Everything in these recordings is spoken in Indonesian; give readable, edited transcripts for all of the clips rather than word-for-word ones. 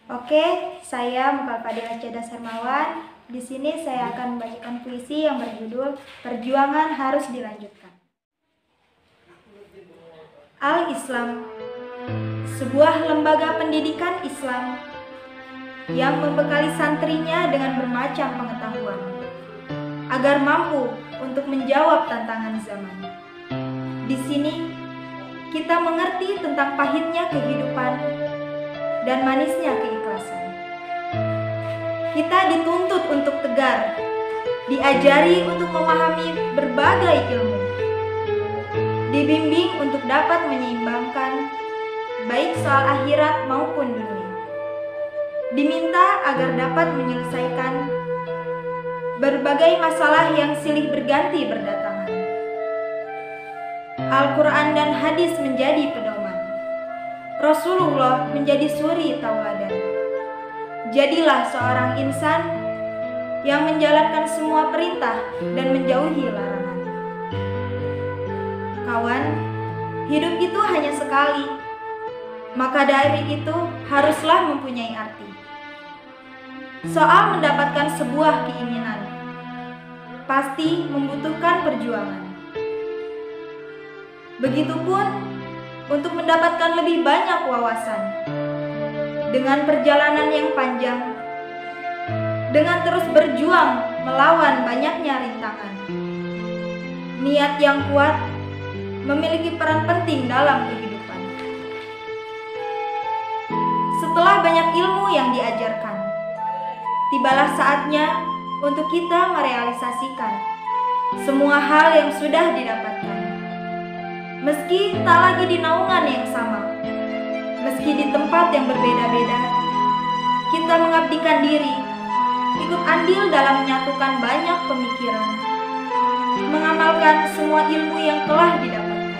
Oke, saya Mukal Fadilah Cedas Hermawan. Di sini saya akan membacakan puisi yang berjudul Perjuangan Harus Dilanjutkan. Al-Islam, sebuah lembaga pendidikan Islam yang membekali santrinya dengan bermacam pengetahuan agar mampu untuk menjawab tantangan zaman. Di sini kita mengerti tentang pahitnya kehidupan dan manisnya keikhlasan. Kita dituntut untuk tegar, diajari untuk memahami berbagai ilmu, dibimbing untuk dapat menyeimbangkan baik soal akhirat maupun dunia, diminta agar dapat menyelesaikan berbagai masalah yang silih berganti berdatangan. Al-Quran dan hadis menjadi pedoman, Rasulullah menjadi suri tauladan. Jadilah seorang insan yang menjalankan semua perintah dan menjauhi larangan. Kawan, hidup itu hanya sekali, maka dari itu haruslah mempunyai arti. Soal mendapatkan sebuah keinginan pasti membutuhkan perjuangan. Begitupun untuk mendapatkan lebih banyak wawasan. Dengan perjalanan yang panjang, dengan terus berjuang melawan banyaknya rintangan, niat yang kuat memiliki peran penting dalam kehidupan. Setelah banyak ilmu yang diajarkan, tibalah saatnya untuk kita merealisasikan semua hal yang sudah didapatkan. Meski tak lagi di naungan yang sama, meski di tempat yang berbeda-beda, kita mengabdikan diri, ikut andil dalam menyatukan banyak pemikiran, mengamalkan semua ilmu yang telah didapatkan.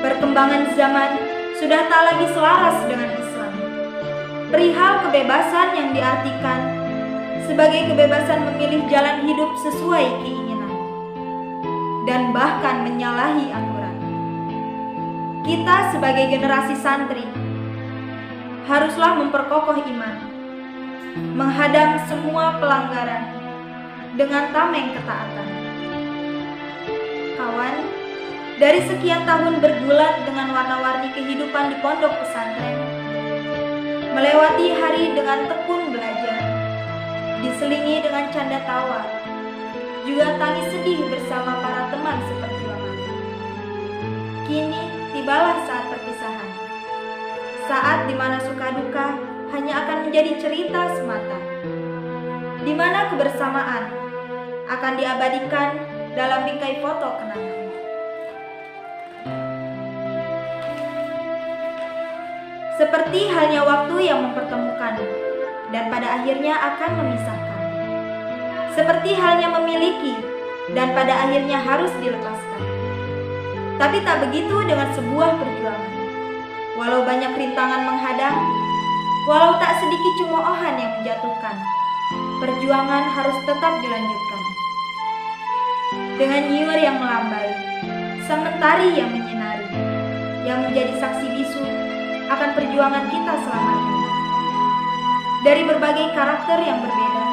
Perkembangan zaman sudah tak lagi selaras dengan Islam. Perihal kebebasan yang diartikan sebagai kebebasan memilih jalan hidup sesuai keinginan dan bahkan menyalahi aturan. Kita sebagai generasi santri haruslah memperkokoh iman, menghadang semua pelanggaran dengan tameng ketaatan. Kawan, dari sekian tahun bergulat dengan warna-warni kehidupan di pondok pesantren, melewati hari dengan tekun belajar, diselingi dengan canda tawa, juga tangis sedih bersama para teman seperjuangan. Kini tibalah saat perpisahan, saat di mana suka duka hanya akan menjadi cerita semata, di mana kebersamaan akan diabadikan dalam bingkai foto kenangan. Seperti halnya waktu yang mempertemukan dan pada akhirnya akan memisahkan. Seperti halnya memiliki dan pada akhirnya harus dilepaskan. Tapi tak begitu dengan sebuah perjuangan. Walau banyak rintangan menghadang, walau tak sedikit cemoohan yang menjatuhkan, perjuangan harus tetap dilanjutkan. Dengan nyiur yang melambai, sang mentari yang menyinari, yang menjadi saksi bisu akan perjuangan kita selama ini. Dari berbagai karakter yang berbeda,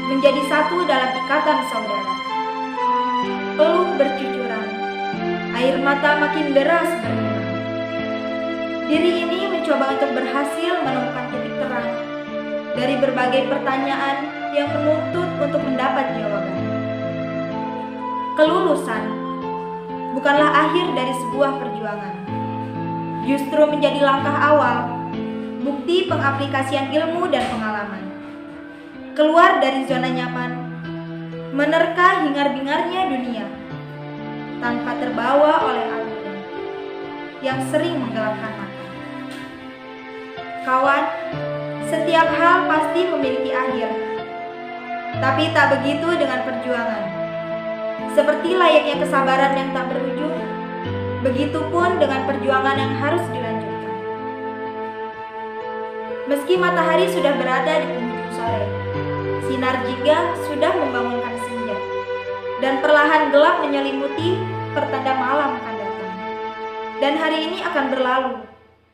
menjadi satu dalam ikatan saudara. Peluh bercucuran, air mata makin deras berlinang. Diri ini mencoba untuk berhasil menemukan titik terang dari berbagai pertanyaan yang menuntut untuk mendapat jawaban. Kelulusan bukanlah akhir dari sebuah perjuangan, justru menjadi langkah awal, bukti pengaplikasian ilmu dan pengalaman. Keluar dari zona nyaman, menerka hingar-bingarnya dunia, tanpa terbawa oleh alur yang sering menggelapkan mata. Kawan, setiap hal pasti memiliki akhir, tapi tak begitu dengan perjuangan. Seperti layaknya kesabaran yang tak berujung, begitupun dengan perjuangan yang harus dilanjutkan. Meski matahari sudah berada di penghujung sore, sinar jingga sudah membangunkan senja, dan perlahan gelap menyelimuti pertanda malam akan datang. Dan hari ini akan berlalu,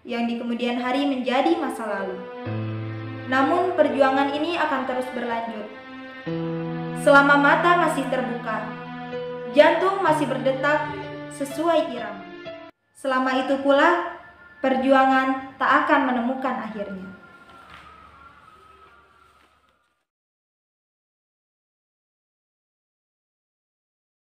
yang di kemudian hari menjadi masa lalu. Namun perjuangan ini akan terus berlanjut. Selama mata masih terbuka, jantung masih berdetak sesuai irama. Selama itu pula, perjuangan tak akan menemukan akhirnya.